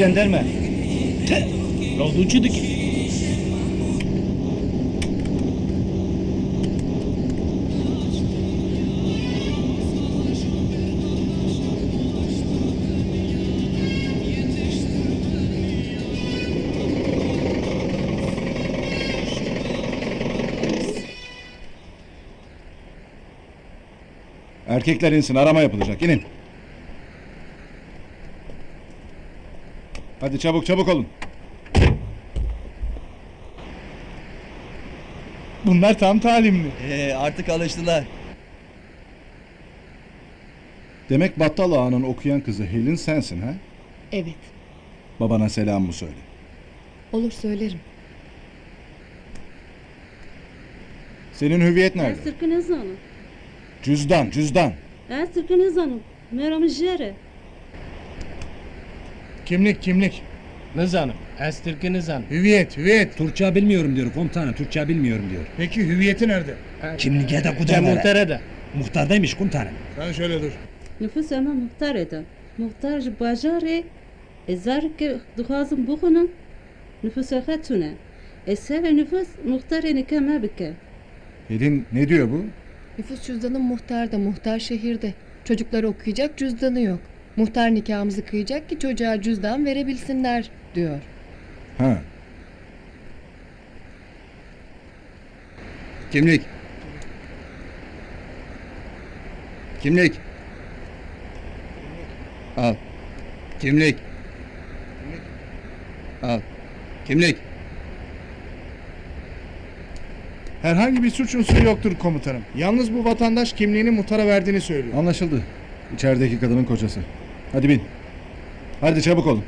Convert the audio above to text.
jandarma. Yolcuyduk. Erkekler insin, arama yapılacak. İnin. Hadi çabuk çabuk olun. Bunlar tam talimli. Artık alıştılar. Demek Battal Ağa'nın okuyan kızı Helin sensin ha? Evet. Babana selamımı söyle. Olur, söylerim. Senin hüviyet nerede? Estırkı ne zanım? Cüzdan, cüzdan. Estırkı ne zanım? Meramı jere. Kimlik. Nizanım. Estirki nizanım. Hüviyet. Türkçe bilmiyorum diyor komutanım, Türkçe bilmiyorum diyor. Peki hüviyeti nerede? Kimliğe de kudanlara. Muhterede. Muhtardaymış komutanım. Sen şöyle dur. Nüfus ama muhtar eda. Muhtar ji bajare. Ezar ki duhazım bukhunum. Nüfusa khatune. Eseve nüfus muhtar nikame bike. Helin ne diyor bu? Nüfus cüzdanı muhtarda, muhtar şehirde. Çocuklar okuyacak, cüzdanı yok. Muhtar nikahımızı kıyacak ki çocuğa cüzdan verebilsinler diyor. Ha. Kimlik. Al. Kimlik. Al. Kimlik. Herhangi bir suç unsuru yoktur komutanım. Yalnız bu vatandaş kimliğini muhtara verdiğini söylüyor. Anlaşıldı. İçerideki kadının kocası. Hadi bin. Hadi çabuk olun.